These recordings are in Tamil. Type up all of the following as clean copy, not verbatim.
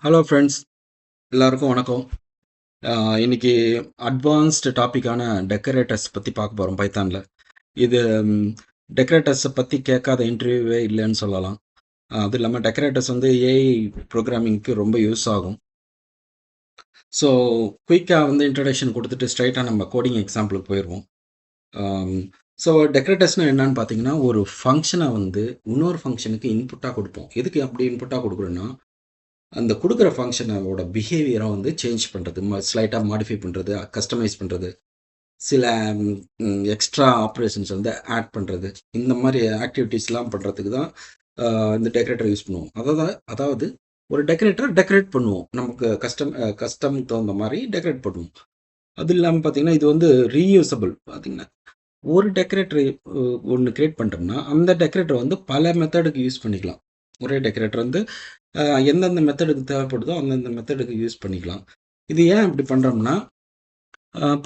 ஹலோ ஃப்ரெண்ட்ஸ், எல்லாருக்கும் வணக்கம். இன்னைக்கு அட்வான்ஸ்டு டாப்பிக்கான டெக்கரேட்டர்ஸ் பற்றி பார்க்க போகிறோம் பைத்தானில். இது டெக்கரேட்டர்ஸை பற்றி கேட்காத இன்டர்வியூவே இல்லைன்னு சொல்லலாம். அது இல்லாமல் டெக்கரேட்டர்ஸ் வந்து ஏஐ ப்ரோக்ராமிங்க்கு ரொம்ப யூஸ் ஆகும். ஸோ குயிக்காக வந்து இன்ட்ரடக்ஷன் கொடுத்துட்டு ஸ்ட்ரைட்டாக நம்ம கோடிங் எக்ஸாம்பிளுக்கு போயிடுவோம். ஸோ டெக்கரேட்டர்ஸ்னால் என்னன்னு பார்த்தீங்கன்னா, ஒரு ஃபங்க்ஷனை வந்து இன்னொரு ஃபங்க்ஷனுக்கு இன்புட்டாக கொடுப்போம். எதுக்கு அப்படி இன்புட்டாக கொடுக்குறோன்னா, அந்த குடுக்குற ஃபங்ஷனோட பிஹேவியரை வந்து சேஞ்ச் பண்ணுறது, ஸ்லைட்டாக மாடிஃபை பண்ணுறது, கஸ்டமைஸ் பண்ணுறது, சில எக்ஸ்ட்ரா ஆப்ரேஷன்ஸ் வந்து ஆட் பண்ணுறது, இந்த மாதிரி ஆக்டிவிட்டீஸ்லாம் பண்ணுறதுக்கு தான் இந்த டெக்கரேட்டர் யூஸ் பண்ணுவோம். அதாவது ஒரு டெக்கரேட்டர் டெக்கரேட் பண்ணுவோம், நமக்கு கஸ்டம் தகுந்த மாதிரி டெக்கரேட் பண்ணுவோம். அது இல்லாமல் பார்த்தீங்கன்னா, இது வந்து ரீயூசபிள். பார்த்தீங்கன்னா, ஒரு டெக்கரேட்டர் ஒன்று கிரியேட் பண்ணிட்டோம்னா அந்த டெக்கரேட்டர் வந்து பல மெத்தடுக்கு யூஸ் பண்ணிக்கலாம். ஒரே டெக்கரேட்டர் வந்து எந்தெந்த மெத்தடுக்கு தேவைப்படுதோ அந்தந்த மெத்தடுக்கு யூஸ் பண்ணிக்கலாம். இது ஏன் இப்படி பண்ணுறோம்னா,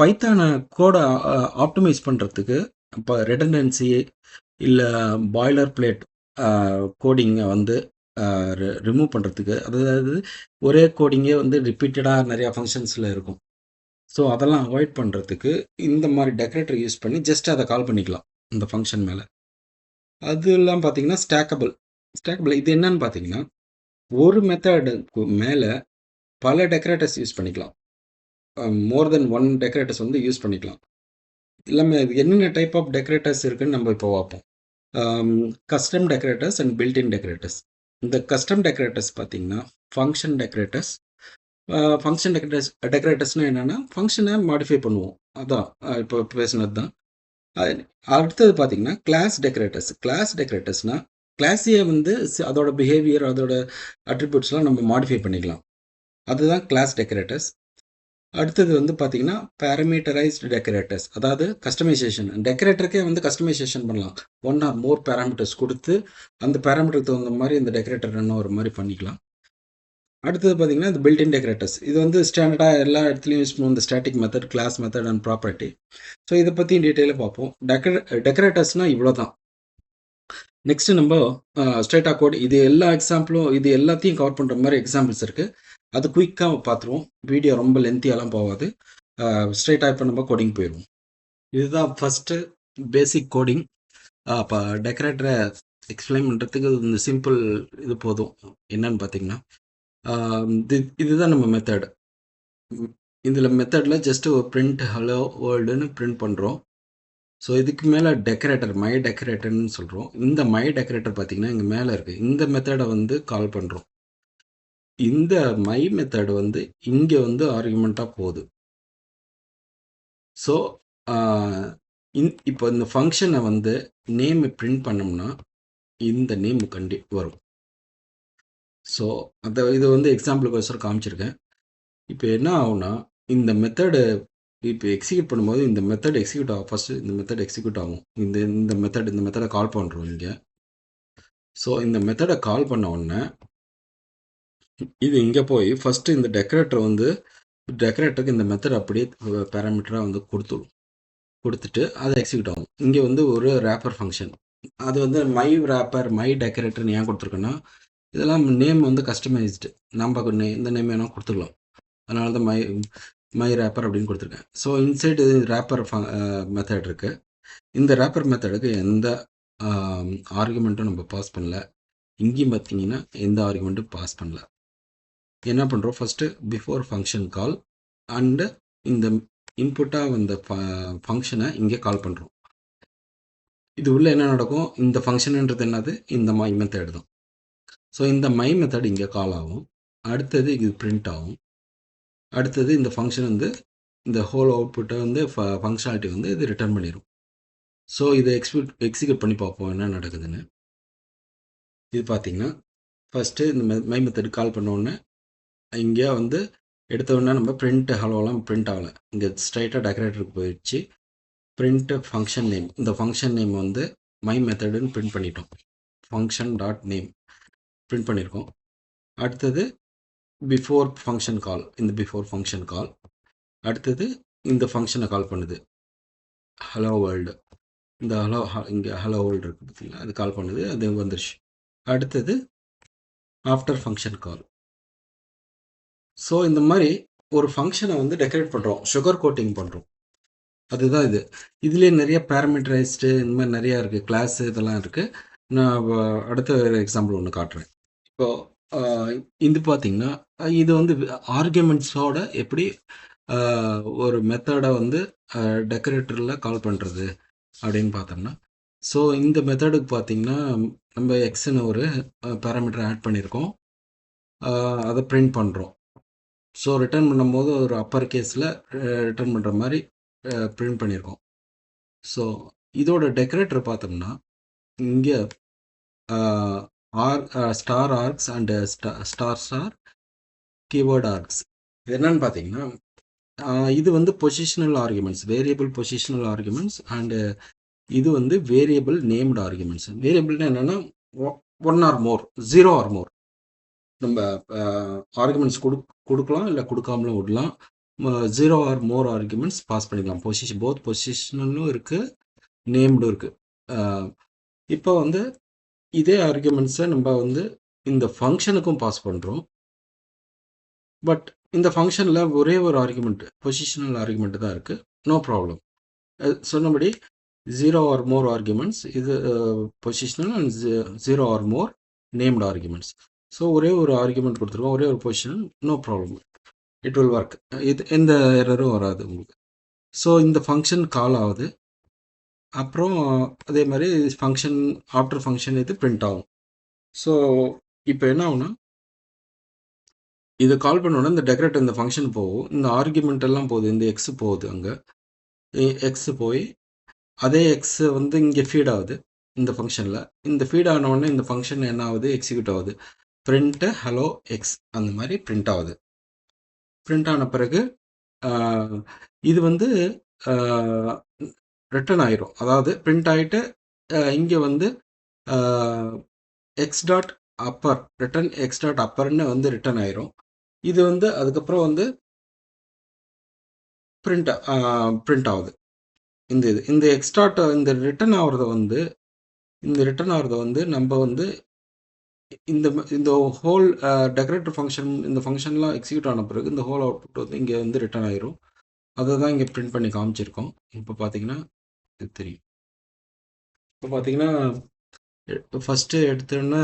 பைத்தானை கோடை ஆப்டிமைஸ் பண்ணுறதுக்கு, இப்போ ரெடண்டன்சி இல்லை பாய்லர் பிளேட் கோடிங்கை வந்து ரிமூவ் பண்ணுறதுக்கு, அதாவது ஒரே கோடிங்கே வந்து ரிப்பீட்டடாக நிறையா ஃபங்க்ஷன்ஸில் இருக்கும். ஸோ அதெல்லாம் அவாய்ட் பண்ணுறதுக்கு இந்த மாதிரி டெக்கரேட்டர் யூஸ் பண்ணி ஜஸ்ட் அதை கால் பண்ணிக்கலாம் இந்த ஃபங்க்ஷன் மேலே. அது இல்லாமல் பார்த்தீங்கன்னா ஸ்டாக்கபிள் இது என்னன்னு பார்த்தீங்கன்னா, ஒரு மெத்தடுக்கு மேலே பல டெக்கரேட்டர்ஸ் யூஸ் பண்ணிக்கலாம். மோர் தென் ஒன் டெக்கரேட்டர்ஸ் வந்து யூஸ் பண்ணிக்கலாம். இல்லாமல் இது என்னென்ன டைப் ஆஃப் டெக்கரேட்டர்ஸ் இருக்குன்னு நம்ம இப்போ பார்ப்போம். Custom decorators and built in decorators. இந்த கஸ்டம் டெக்கரேட்டர்ஸ் பார்த்தீங்கன்னா ஃபங்க்ஷன் டெக்கரேட்டர்ஸ். டெக்கரேட்டர்ஸ்னால் என்னென்னா, ஃபங்க்ஷனை மாடிஃபை பண்ணுவோம். அதான் இப்போ பேசுனது தான். அடுத்தது பார்த்தீங்கன்னா கிளாஸ் டெக்கரேட்டர்ஸ்னால் கிளாஸையே வந்து அதோட பிஹேவியர், அதோட அட்ரிபியூட்ஸ்லாம் நம்ம மாடிஃபை பண்ணிக்கலாம். அதுதான் கிளாஸ் டெக்கரேட்டர்ஸ். அடுத்தது வந்து பார்த்தீங்கன்னா பேராமீட்டரைஸ்டு டெக்கரேட்டர்ஸ், அதாவது கஸ்டமைசேஷன். டெக்கரேட்டருக்கே வந்து கஸ்டமைசேஷன் பண்ணலாம். ஒன் ஆர் மோர் பேராமீட்டர்ஸ் கொடுத்து அந்த பேராமீட்டருக்கு தகுந்த மாதிரி இந்த டெக்கரேட்டர் என்ன ஒரு மாதிரி பண்ணிக்கலாம். அடுத்தது பார்த்தீங்கன்னா இந்த பில்ட்-இன் டெக்கரேட்டர்ஸ். இது வந்து ஸ்டாண்டர்டாக எல்லா இடத்துலையும் யூஸ் பண்ணுவோம், இந்த static method, class method and property. So இதை பற்றி டீட்டெயிலாக பார்ப்போம். டெக்கரேட்டர்ஸ்னால் இவ்வளோ தான். நெக்ஸ்ட் நம்ம ஸ்ட்ரைட்டாக கோட், இது எல்லா எக்ஸாம்பிளும், இது எல்லாத்தையும் கவர் பண்ணுற மாதிரி எக்ஸாம்பிள்ஸ் இருக்குது. அது குயிக்காக பார்த்துருவோம், வீடியோ ரொம்ப லென்த்தியாலாம் போகாது. ஸ்ட்ரைட்டாக இப்போ நம்ம கோடிங் போயிடுவோம். இதுதான் ஃபஸ்ட்டு பேசிக் கோடிங். அப்போ டெக்கரேட்டரை எக்ஸ்பிளைன் பண்ணுறதுக்கு இந்த சிம்பிள் இது போதும். என்னன்னு பார்த்தீங்கன்னா, இதுதான் நம்ம மெத்தட். இதில் மெத்தடில் ஜஸ்ட்டு ஒரு பிரிண்ட் ஹலோ வேர்ல்டுன்னு பிரிண்ட் பண்ணுறோம். ஸோ இதுக்கு மேலே டெக்கரேட்டர், மை டெக்கரேட்டர்னு சொல்கிறோம். இந்த மை டெக்கரேட்டர் பார்த்தீங்கன்னா இங்கே மேலே இருக்குது. இந்த மெத்தடை வந்து கால் பண்ணுறோம். இந்த மை மெத்தட் வந்து இங்கே வந்து ஆர்குமெண்ட்டாக போகுது. ஸோ இப்போ இந்த ஃபங்க்ஷனை வந்து நேம் பிரிண்ட் பண்ணோம்னா இந்த நேம் வரும். ஸோ இது வந்து எக்ஸாம்பிளுக்கு காமிச்சிருக்கேன். இப்போ என்ன ஆகும்னா, இந்த மெத்தடு இப்போ எக்ஸிக்யூட் பண்ணும்போது இந்த மெத்தட் எக்ஸிக்யூட் ஆகும். ஃபஸ்ட்டு இந்த மெத்தட் எக்ஸிக்யூட் ஆகும். இந்த மெத்தடை கால் பண்ணுறோம் இங்கே. ஸோ இந்த மெத்தடை கால் பண்ண உடனே இது இங்கே போய் ஃபஸ்ட்டு இந்த டெக்கரேட்டருக்கு இந்த மெத்தட் அப்படியே பேராமீட்டராக வந்து கொடுத்துட்டு அதை எக்ஸிக்யூட் ஆகும். இங்கே வந்து ஒரு ரேப்பர் ஃபங்க்ஷன், அது வந்து மை ரேப்பர், மை டெக்கரேட்டர்னு ஏன் கொடுத்துருக்கோன்னா, இதெல்லாம் நேம் வந்து கஸ்டமைஸ்டு, நம்ம இந்த நேம் வேணால் கொடுத்துக்கலாம். அதனால தான் மை ரேப்பர் அப்படின்னு கொடுத்துருக்கேன். ஸோ இன்சைடு ரேப்பர் மெத்தட் இருக்குது. இந்த ரேப்பர் மெத்தடுக்கு எந்த ஆர்குமெண்ட்டும் நம்ம பாஸ் பண்ணல. இங்கேயும் பார்த்தீங்கன்னா எந்த ஆர்குமெண்ட்டும் பாஸ் பண்ணல. என்ன பண்ணுறோம், first before function call and இந்த இன்புட்டாக வந்த ஃபங்க்ஷனை இங்கே கால் பண்ணுறோம். இது உள்ள என்ன நடக்கும், இந்த ஃபங்க்ஷனுன்றது என்னது, இந்த மை மெத்தட் தான். ஸோ இந்த மை மெத்தட் இங்கே கால் ஆகும். அடுத்தது இது பிரிண்ட் ஆகும். அடுத்தது இந்த ஃபங்க்ஷன் வந்து இந்த ஹோல் அவுட்புட்டை வந்து ஃபங்க்ஷனாலிட்டி வந்து இது ரிட்டர்ன் பண்ணிடும். ஸோ இதை எக்ஸிக்யூட் பண்ணி பார்ப்போம் என்ன நடக்குதுன்னு. இது பார்த்தீங்கன்னா ஃபஸ்ட்டு இந்த மை மெத்தட் கால் பண்ணோடனே இங்கே வந்து எடுத்தோடனே நம்ம பிரிண்ட் ஹலோலாம் பிரிண்ட் ஆகலை. இங்கே ஸ்ட்ரைட்டாக டெக்கரேட்டருக்கு போயிடுச்சு. பிரிண்ட் ஃபங்க்ஷன் நேம், இந்த ஃபங்க்ஷன் நேம் வந்து மை மெத்தடுன்னு பிரிண்ட் பண்ணிட்டோம். ஃபங்க்ஷன் டாட் நேம் பிரிண்ட் பண்ணியிருக்கோம். அடுத்தது பிஃபோர் ஃபங்க்ஷன் கால், இந்த பிஃபோர் ஃபங்க்ஷன் கால். அடுத்தது இந்த ஃபங்க்ஷனை கால் பண்ணுது, ஹலோ வேர்ல்டு. இந்த இங்கே ஹலோ வேர்ல்டு இருக்குது பார்த்தீங்களா, அது கால் பண்ணுது, அது வந்துருச்சு. அடுத்தது ஆஃப்டர் ஃபங்க்ஷன் கால், ஸோ இந்த மாதிரி ஒரு ஃபங்க்ஷனை வந்து டெக்கரேட் பண்ணுறோம், சுகர் கோட்டிங் பண்ணுறோம். அதுதான் இது. இதுலேயே நிறைய பேராமீட்டரைஸ்டு இந்த மாதிரி நிறையா இருக்குது, கிளாஸு இதெல்லாம் இருக்குது. நான் அடுத்த எக்ஸாம்பிள் ஒன்று காட்டுறேன். இப்போ இது பார்த்தீங்கன்னா, இது வந்து ஆர்குமெண்ட்ஸோட எப்படி ஒரு மெத்தடை வந்து டெக்கரேட்டரில் கால் பண்ணுறது அப்படின்னு பார்த்தோம்னா, ஸோ இந்த மெத்தடுக்கு பார்த்தீங்கன்னா, நம்ம எக்ஸ்ன்னு ஒரு பேராமீட்டர் ஆட் பண்ணியிருக்கோம். அதை பிரிண்ட் பண்ணுறோம். ஸோ ரிட்டர்ன் பண்ணும்போது ஒரு அப்பர் கேஸில் ரிட்டர்ன் பண்ணுற மாதிரி பிரிண்ட் பண்ணியிருக்கோம். ஸோ இதோட டெக்கரேட்டர் பார்த்தோம்னா, இங்கே star arcs and star keyword arcs. இது என்னன்னு பார்த்தீங்கன்னா, இது வந்து positional arguments, variable positional arguments, and இது வந்து வேரியபிள் நேம்டு ஆர்குமெண்ட்ஸ். வேரியபிள்னா என்னென்னா, 1 ஆர் மோர், 0 ஆர் மோர். நம்ம ஆர்குமெண்ட்ஸ் கொடுக்கலாம், இல்லை கொடுக்காமலும் விடலாம். 0 ஆர் மோர் ஆர்குமெண்ட்ஸ் பாஸ் பண்ணிக்கலாம். போத் பொசிஷனலும் இருக்குது, நேம்டும் இருக்குது. இப்போ வந்து இதே ஆர்குமெண்ட்ஸை நம்ம வந்து இந்த ஃபங்க்ஷனுக்கும் பாஸ் பண்ணுறோம். பட் இந்த ஃபங்க்ஷனில் ஒரே ஒரு ஆர்குமெண்ட், பொசிஷனல் ஆர்குமெண்ட் தான் இருக்குது. No problem. சொன்னபடி 0 ஆர் மோர் ஆர்குமெண்ட்ஸ், இது positional, and 0 or more named arguments. So ஒரே ஒரு ஆர்குமெண்ட் கொடுத்துருக்கோம், ஒரே ஒரு position, no problem, it will work. இது எந்த எரரும் வராது உங்களுக்கு. ஸோ இந்த ஃபங்க்ஷன் கால் ஆகுது. அப்புறம் அதே மாதிரி ஃபங்க்ஷன், ஆஃப்டர் ஃபங்க்ஷன் இது பிரிண்ட் ஆகும். ஸோ இப்போ என்ன ஆகும்னா, இதை கால் பண்ணோன்னா இந்த டெக்கரேட்டர் இந்த ஃபங்க்ஷன் போகும், இந்த ஆர்குமெண்ட் எல்லாம் போகுது, இந்த எக்ஸ் போகுது, அங்கே எக்ஸ் போய் அதே எக்ஸ் வந்து இங்கே ஃபீட் ஆகுது இந்த ஃபங்க்ஷனில். இந்த ஃபீட் ஆனவுடனே இந்த ஃபங்க்ஷன் என்ன ஆகுது, எக்ஸிக்யூட் ஆகுது. பிரிண்ட்டு ஹலோ எக்ஸ் அந்த மாதிரி பிரிண்ட் ஆகுது. பிரிண்ட் ஆன பிறகு இது வந்து ரிட்டர்ன் ஆயிரும். அதாவது பிரிண்ட் ஆகிட்டு இங்கே வந்து x dot upper, return x dot அப்பர்னு வந்து ரிட்டர்ன் ஆயிரும். இது வந்து அதுக்கப்புறம் வந்து பிரிண்ட் ஆகுது. இந்த எக்ஸ் டாட் இந்த ரிட்டர்ன் ஆகிறத வந்து நம்ம வந்து இந்த ஹோல் டெக்கரேட்டர் ஃபங்க்ஷன், இந்த ஃபங்க்ஷன்லாம் எக்ஸிக்யூட் ஆன பிறகு இந்த ஹோல் அவுட்புட் வந்து இங்கே வந்து ரிட்டர்ன் ஆயிரும். அதை தான் இங்கே பிரிண்ட் பண்ணி காமிச்சிருக்கோம். இப்போ பார்த்தீங்கன்னா இது தெரியும். இப்போ பார்த்தீங்கன்னா ஃபஸ்ட்டு எடுத்தோன்னே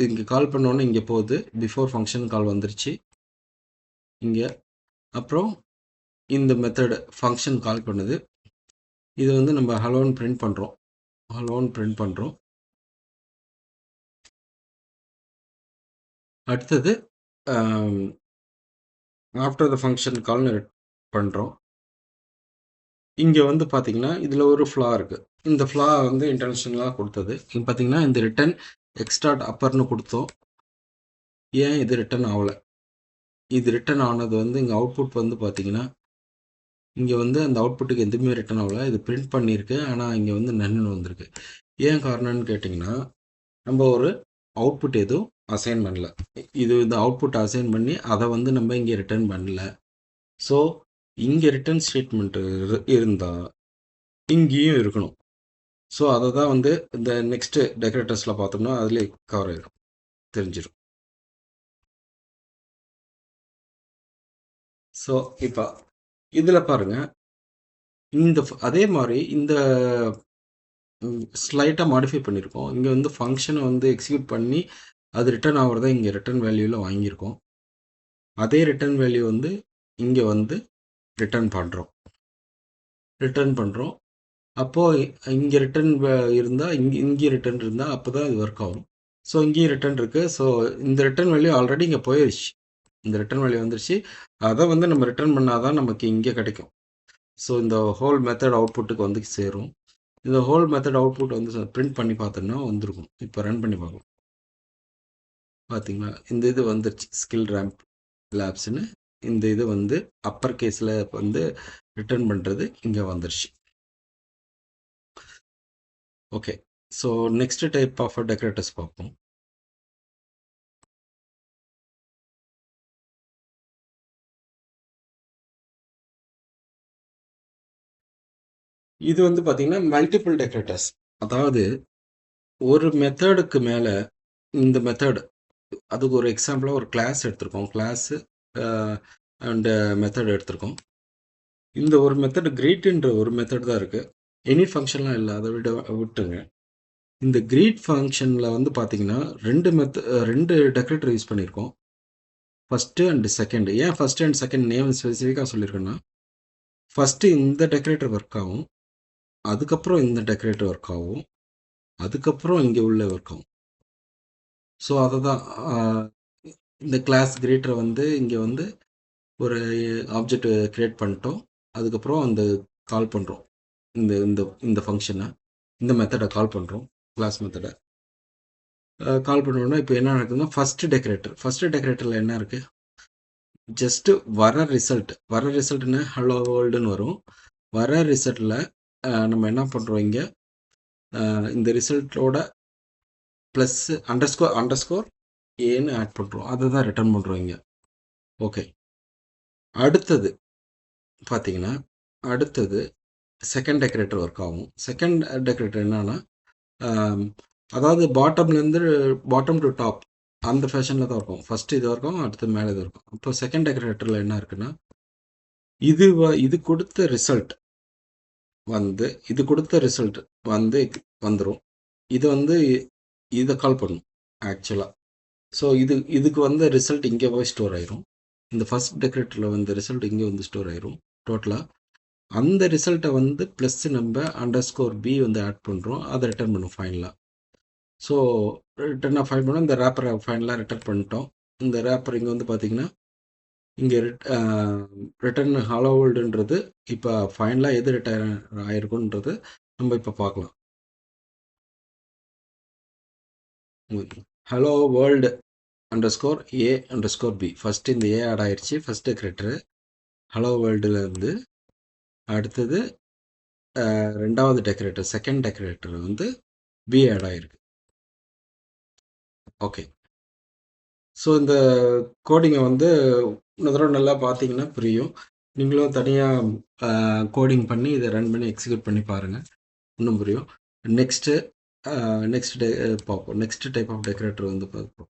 இங்கே கால் பண்ணோன்னே இங்கே போகுது, பிஃபோர் ஃபங்க்ஷன் கால் வந்துருச்சு இங்கே. அப்புறம் இந்த மெத்தடு ஃபங்க்ஷன் கால் பண்ணுது. இது வந்து நம்ம ஹலோன்னு பிரிண்ட் பண்ணுறோம். அடுத்தது ஆஃப்டர் த ஃபங்க்ஷன் கால்னு பண்ணுறோம். இங்கே வந்து பார்த்தீங்கன்னா இதில் ஒரு ஃப்ளா இருக்குது. இந்த ஃப்ளா வந்து இன்டென்ஷனலாக கொடுத்தது. இங்கே பார்த்தீங்கன்னா இந்த ரிட்டர்ன் எக்ஸ்டாட் அப்பர்னு கொடுத்தோம். ஏன் இது ரிட்டர்ன் ஆகலை? இது ரிட்டர்ன் ஆனது வந்து இங்கே அவுட்புட் வந்து பார்த்தீங்கன்னா, இங்கே வந்து அந்த அவுட்புட்டுக்கு எதுவுமே ரிட்டர்ன் ஆகலை. இது பிரிண்ட் பண்ணியிருக்கு, ஆனால் இங்கே வந்து நன்னு வந்திருக்கு. ஏன் காரணம்னு கேட்டிங்கன்னா, நம்ம ஒரு அவுட்புட் எதுவும் அசைன் பண்ணல. இந்த அவுட்புட் அசைன் பண்ணி அதை வந்து நம்ம இங்கே ரிட்டர்ன் பண்ணல. ஸோ இங்கே ரிட்டர்ன் ஸ்டேட்மெண்ட் இருந்தால் இங்கேயும் இருக்கணும். ஸோ அதை தான் வந்து இந்த நெக்ஸ்ட்டு டெக்கரேட்டர்ஸில் பார்த்தோம்னா அதிலே கவர் ஆகிடும், தெரிஞ்சிடும். ஸோ இப்போ இதில் பாருங்கள், அதே மாதிரி இந்த ஸ்லைட்டாக மாடிஃபை பண்ணியிருக்கோம். இங்கே வந்து ஃபங்க்ஷனை வந்து எக்ஸிக்யூட் பண்ணி அது ரிட்டர்ன் ஆகிறத இங்கே ரிட்டர்ன் வேல்யூவில் வாங்கியிருக்கோம். அதே ரிட்டர்ன் வேல்யூ வந்து இங்கே வந்து ரிட்டர்ன் பண்ணுறோம். அப்போது இங்கே ரிட்டர்ன் இருந்தால் இங்கே ரிட்டர்ன் இருந்தால் அப்போ தான் இது ஒர்க் ஆகும். ஸோ இங்கேயும் ரிட்டர்ன் இருக்குது. ஸோ இந்த ரிட்டர்ன் வேல்யூ ஆல்ரெடி இங்கே போயிடுச்சு. இந்த ரிட்டர்ன் வேல்யூ வந்துருச்சு. அதை வந்து நம்ம ரிட்டர்ன் பண்ணால் தான் நமக்கு இங்கே கிடைக்கும். ஸோ இந்த ஹோல் மெத்தட் அவுட்புட்டுக்கு வந்து சேரும். இந்த ஹோல் மெத்தட் அவுட்புட் வந்து பிரிண்ட் பண்ணி பார்த்தோம்னா வந்துருக்கும். இப்போ ரன் பண்ணி பார்க்கலாம். பார்த்தீங்களா, இந்த இது வந்துருச்சு, ஸ்கில் ரேம்ப் லேப்ஸ்னு. இந்த இது வந்து அப்பர் கேஸில் வந்து ரிட்டர்ன் பண்ணுறது இங்கே வந்துருச்சு. Okay, so next type of decorators பார்ப்போம். இது வந்து பார்த்தீங்கன்னா மல்டிபிள் டெக்கரேட்டர்ஸ். அதாவது ஒரு மெத்தடுக்கு மேலே இந்த மெத்தடு, அதுக்கு ஒரு எக்ஸாம்பிளாக ஒரு கிளாஸ் எடுத்திருக்கோம். கிளாஸு அண்ட் மெத்தட் எடுத்திருக்கோம். இந்த ஒரு மெத்தட் கிரீட்ன்ற ஒரு மெத்தட் தான் இருக்குது. எனி ஃபங்க்ஷன்லாம் இல்லை, அதை விட்டுங்க. இந்த கிரீட் ஃபங்க்ஷனில் வந்து பார்த்தீங்கன்னா ரெண்டு டெக்கரேட்டர் யூஸ் பண்ணியிருக்கோம். First and second. ஏன் ஃபஸ்ட்டு அண்ட் செகண்ட் நேம் ஸ்பெசிஃபிக்காக சொல்லியிருக்கேன்னா, ஃபஸ்ட்டு இந்த டெக்கரேட்டர் ஒர்க் ஆகும், அதுக்கப்புறம் இந்த டெக்கரேட்டர் ஒர்க் ஆகும், அதுக்கப்புறம் இங்கே உள்ள ஒர்க் ஆகும். ஸோ அதை தான் இந்த கிளாஸ் கிரீட்டரை வந்து இங்கே வந்து ஒரு ஆப்ஜெக்ட் க்ரியேட் பண்ணிட்டோம். அதுக்கப்புறம் அந்த கால் பண்ணுறோம், இந்த இந்த இந்த ஃபங்க்ஷனை, இந்த மெத்தடை கால் பண்ணுறோம், கிளாஸ் மெத்தடை கால் பண்ணோன்னா இப்போ என்ன நடக்குதுன்னா, ஃபஸ்ட்டு டெக்கரேட்டரில் என்ன இருக்குது, ஜஸ்ட்டு வர ரிசல்ட்னு ஹலோ வேர்ல்டுன்னு வரும். வர ரிசல்ட்டில் நம்ம என்ன பண்ணுறோம், இங்கே இந்த ரிசல்ட்டோட ப்ளஸ் அண்டர்ஸ்கோர் ஏன்னு ஆட் பண்ணுறோம், அதை தான் ரிட்டர்ன் பண்ணுறோம் இங்கே. ஓகே, அடுத்தது பார்த்தீங்கன்னா, செகண்ட் டெக்கரேட்டர் ஒர்க் ஆகும். செகண்ட் டெக்கரேட்டர் என்னன்னா, அதாவது பாட்டம் டு டாப் அந்த ஃபேஷனில் தான் இருக்கும். ஃபஸ்ட்டு இது இருக்கும், அடுத்து மேலே இது இருக்கும். இப்போ செகண்ட் டெக்கரேட்டரில் என்ன இருக்குன்னா, இது கொடுத்த ரிசல்ட் வந்து வந்துடும். இது வந்து இதை கால் பண்ணும் ஆக்சுவலாக. ஸோ இதுக்கு வந்து ரிசல்ட் இங்கே போய் ஸ்டோர் ஆயிரும். இந்த ஃபஸ்ட் டெக்கரேட்டரில் வந்து ரிசல்ட் இங்கே வந்து ஸ்டோர் ஆயிரும் டோட்டலாக. அந்த ரிசல்ட்டை வந்து ப்ளஸ் நம்ம அண்டர்ஸ்கோர் பி வந்து ஆட் பண்ணுறோம், அதை ரிட்டர்ன் பண்ணும் ஃபைனலாக. ஸோ ரிட்டர்னாக ஃபைன் பண்ணோம். இந்த ரேப்பரை ஃபைனலாக ரிட்டர்ன் பண்ணிட்டோம். இந்த ரேப்பர் இங்கே வந்து பார்த்தீங்கன்னா, இங்கே ரிட்டர்ன் ஹலோ வேர்ல்டுன்றது இப்போ ஃபைனலாக எது ரிட்டர்ன் ஆயிருக்குன்றது நம்ம இப்போ பார்க்கலாம். ஹலோ வேர்ல்டு அண்டர்ஸ்கோர் ஏ அண்டர்ஸ்கோர் பி. ஃபஸ்ட்டு இந்த ஏ ஆட் ஆயிடுச்சு, ஃபஸ்ட் டெக்கரேட்டரு ஹலோ வேர்ல்டுலேருந்து. அடுத்தது ரெண்டாவது டெக்கரேட்டர், செகண்ட் டெக்கரேட்டர் வந்து பி ஆட் ஆகிருக்கு. ஓகே, ஸோ இந்த கோடிங்கை வந்து இன்னொரு தடவை நல்லா பார்த்தீங்கன்னா புரியும். நீங்களும் தனியாக கோடிங் பண்ணி இதை ரன் பண்ணி எக்ஸிக்யூட் பண்ணி பாருங்கள், இன்னும் புரியும். நெக்ஸ்ட்டு பார்ப்போம். நெக்ஸ்ட் டைப் ஆஃப் டெக்கரேட்டர் வந்து பார்ப்போம்.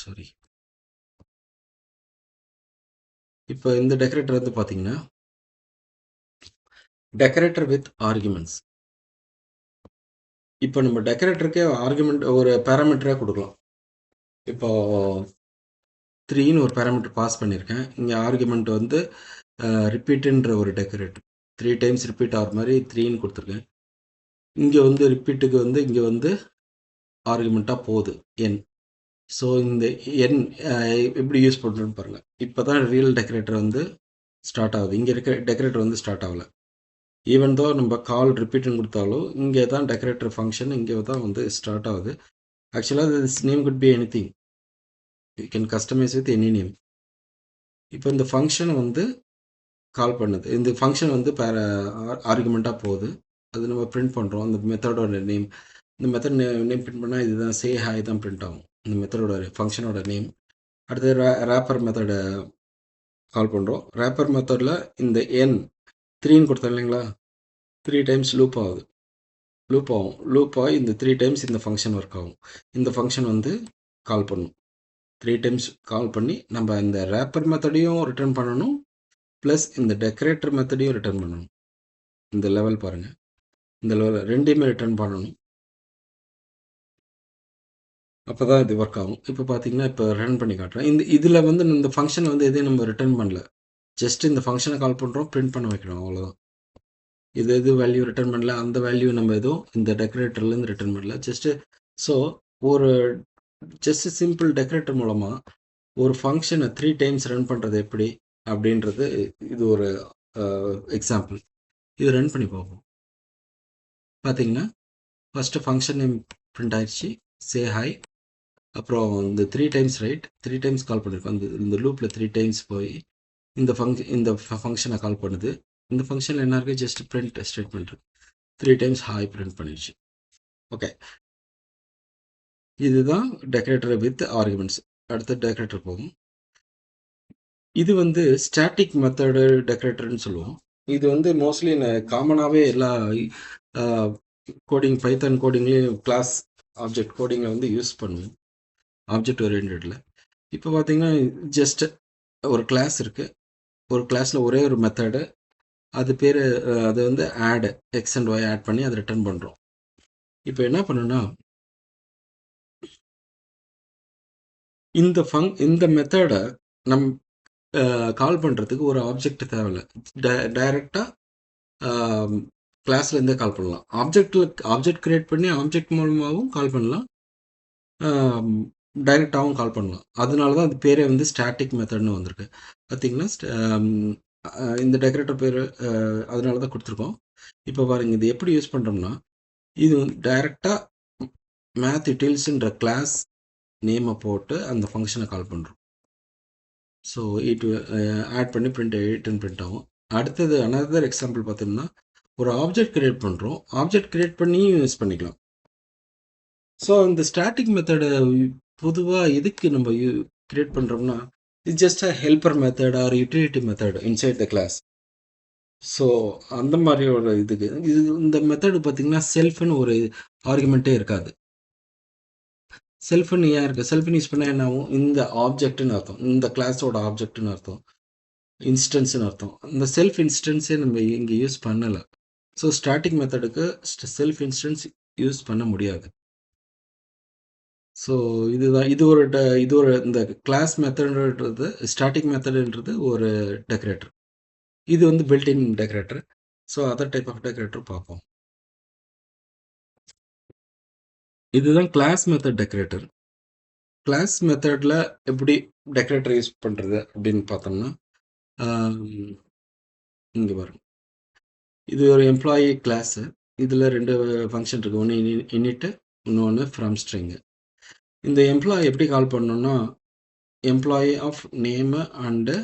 சாரி, இப்போ இந்த டெக்கரேட்டர் வந்து பார்த்தீங்கன்னா, டெக்கரேட்டர் வித் ஆர்குமெண்ட்ஸ். இப்போ நம்ம டெக்கரேட்டருக்கே ஆர்குமெண்ட் ஒரு பேராமீட்டராக கொடுக்கலாம். இப்போ 3ன்னு ஒரு பேராமீட்டர் பாஸ் பண்ணியிருக்கேன். இங்கே ஆர்குமெண்ட் வந்து ரிப்பீட்டுன்ற ஒரு டெக்கரேட்டர் 3 டைம்ஸ் ரிப்பீட் ஆகிற மாதிரி 3ன்னு கொடுத்துருக்கேன். இங்கே வந்து ரிப்பீட்டுக்கு வந்து இங்கே வந்து ஆர்குமெண்ட்டாக போகுது என். ஸோ இந்த என் எப்படி யூஸ் பண்ணுறோன்னு பாருங்கள். இப்போ தான் ரியல் டெக்கரேட்டர் வந்து ஸ்டார்ட் ஆகுது. இங்கே இருக்கிற டெக்கரேட்டர் வந்து ஸ்டார்ட் ஆகலை. ஈவன் தோ நம்ம கால் ரிப்பீட்னு கொடுத்தாலும் இங்கே தான் டெக்கரேட்டர் ஃபங்க்ஷன் இங்கே தான் வந்து ஸ்டார்ட் ஆகுது. ஆக்சுவலாக this name could be anything, you can customize with any name. இப்போ இந்த ஃபங்க்ஷனை வந்து கால் பண்ணுது, இந்த ஃபங்க்ஷன் வந்து ஆர்குமெண்ட்டாக போகுது, அது நம்ம பிரிண்ட் பண்ணுறோம். அந்த மெத்தடோட நேம், இந்த மெத்தட் நேம் பிரிண்ட் பண்ணால் இதுதான் சே ஹாய் தான் பிரிண்ட் ஆகும், இந்த மெத்தடோட ஃபங்க்ஷனோட நேம். அடுத்தது ரேப்பர் மெத்தடை கால் பண்ணுறோம். ரேப்பர் மெத்தடில் இந்த என் 3ன்னு கொடுத்தோம் இல்லைங்களா, 3 டைம்ஸ் லூப் ஆகும். லூப் ஆகி இந்த 3 டைம்ஸ் இந்த ஃபங்க்ஷன் ஒர்க் ஆகும். இந்த ஃபங்க்ஷன் வந்து கால் பண்ணும். 3 டைம்ஸ் கால் பண்ணி நம்ம இந்த ரேப்பர் மெத்தடையும் ரிட்டர்ன் பண்ணணும், ப்ளஸ் இந்த டெக்கரேட்டர் மெத்தடையும் ரிட்டர்ன் பண்ணணும். இந்த லெவல் பாருங்கள், இந்த லெவல் ரெண்டையுமே ரிட்டர்ன் பண்ணணும். அப்போ தான் இது ஒர்க் ஆகும். இப்போ பார்த்தீங்கன்னா, இப்போ ரன் பண்ணி காட்டுறேன். இதில் வந்து இந்த ஃபங்க்ஷன் வந்து எதையும் நம்ம ரிட்டர்ன் பண்ணல, ஜஸ்ட் இந்த ஃபங்க்ஷனை கால் பண்ணுறோம், பிரிண்ட் பண்ண வைக்கிறோம், அவ்வளோதான். இது வேல்யூ ரிட்டர்ன் பண்ணல, அந்த வேல்யூ நம்ம எதுவும் இந்த டெக்கரேட்டர்லேருந்து ரிட்டர்ன் பண்ணல. ஸோ ஒரு சிம்பிள் டெக்கரேட்டர் மூலமாக ஒரு ஃபங்க்ஷனை 3 டைம்ஸ் ரன் பண்ணுறது எப்படி அப்படின்றது இது ஒரு எக்ஸாம்பிள். இது ரன் பண்ணி பார்ப்போம். பார்த்தீங்கன்னா, ஃபஸ்ட்டு ஃபங்க்ஷன் நேம் பிரிண்ட் ஆயிடுச்சு, சே ஹாய். அப்புறம் இந்த 3 டைம்ஸ் ரைட், 3 டைம்ஸ் கால் பண்ணியிருக்கோம். இந்த லூப்பில் 3 டைம்ஸ் போய் இந்த ஃபங்க்ஷனை கால் பண்ணுது. இந்த ஃபங்க்ஷனில் என்ன இருக்குது, just print statement 3 times hi print பண்ணிடுச்சு. ஓகே, இதுதான் டெக்கரேட்டர் வித் ஆர்குமெண்ட்ஸ். அடுத்த டெக்கரேட்டர் போகும். இது வந்து ஸ்டாட்டிக் மெத்தடு டெக்கரேட்டர்னு சொல்லுவோம். இது வந்து மோஸ்ட்லி காமனாகவே எல்லா கோடிங் பைத்தான் கோடிங்லேயும் கிளாஸ் ஆப்ஜெக்ட் கோடிங்கில் வந்து யூஸ் பண்ணுவோம் ஆப்ஜெக்ட் ஓரியன்டில். இப்போ பார்த்தீங்கன்னா ஜஸ்ட் ஒரு கிளாஸ் இருக்குது, ஒரு கிளாஸில் ஒரே ஒரு மெத்தடு, அது பேர் அது வந்து add X and Y add பண்ணி அதை ரிட்டர்ன் பண்ணுறோம். இப்போ என்ன பண்ணுன்னா இந்த மெத்தடை நம் கால் பண்ணுறதுக்கு ஒரு ஆப்ஜெக்ட் தேவையில்லை. டைரெக்டாக கிளாஸ்லேருந்தே கால் பண்ணலாம். ஆப்ஜெக்ட் கிரியேட் பண்ணி ஆப்ஜெக்ட் மூலமாகவும் கால் பண்ணலாம், டைரெக்டாகவும் கால் பண்ணலாம். அதனால தான் அது பேரே வந்து ஸ்டாட்டிக் மெத்தட்னு வந்திருக்கு. பார்த்தீங்கன்னா இந்த டெக்கரேட்டர் பேர் அதனால தான் கொடுத்துருக்கோம். இப்போ பாருங்கள், இது எப்படி யூஸ் பண்ணுறோம்னா, இது டைரெக்டாக மேத் யூட்டில்ஸ்ன்ற கிளாஸ் நேமை போட்டு அந்த ஃபங்க்ஷனை கால் பண்ணுறோம். ஸோ ஆட் பண்ணி ரிட்டர்ன் பிரிண்ட் ஆகும். அடுத்தது அனதர் எக்ஸாம்பிள் பார்த்தோம்னா, ஒரு ஆப்ஜெக்ட் கிரியேட் பண்ணுறோம், ஆப்ஜெக்ட் கிரியேட் பண்ணியும் யூஸ் பண்ணிக்கலாம். ஸோ இந்த ஸ்டாட்டிக் மெத்தடை பொதுவாக எதுக்கு நம்ம கிரியேட் பண்ணுறோம்னா, it's just a helper method or utility method inside the class. So அந்த மாதிரி ஒரு இந்த மெத்தடு பார்த்தீங்கன்னா செல்ஃப்னு ஒரு ஆர்குமெண்ட்டே இருக்காது. செல்ஃப்னு ஏன் இருக்குது? செல்ஃப்னு யூஸ் பண்ணால் என்ன ஆகும்? இந்த ஆப்ஜெக்ட்னு அர்த்தம், இந்த கிளாஸோட ஆப்ஜெக்ட்னு அர்த்தம், இன்ஸ்டன்ஸ்னு அர்த்தம். இந்த செல்ஃப் இன்ஸ்டன்ஸே நம்ம இங்கே யூஸ் பண்ணலை. ஸோ ஸ்டாட்டிக் மெத்தடுக்கு செல்ஃப் இன்ஸ்டன்ஸ் யூஸ் பண்ண முடியாது. ஸோ இதுதான் இது ஒரு இந்த கிளாஸ் மெத்தடுன்றது, ஸ்டாட்டிக் மெத்தடுன்றது ஒரு டெக்கரேட்டர். இது வந்து built in decorator. So other type of decorator பார்ப்போம். இதுதான் கிளாஸ் மெத்தட் டெக்கரேட்டர். கிளாஸ் மெத்தடில் எப்படி டெக்கரேட்டர் யூஸ் பண்ணுறது அப்படின்னு பார்த்தோம்னா, இங்கே பாருங்க, இது ஒரு எம்ப்ளாயி கிளாஸு. இதில் 2 ஃபங்க்ஷன் இருக்குது, ஒன்று இனிட்டு, இன்னொன்று ஃப்ரம் ஸ்ட்ரிங்கு. இந்த எம்ப்ளாயி எப்படி கால் பண்ணணும்னா, employee of name and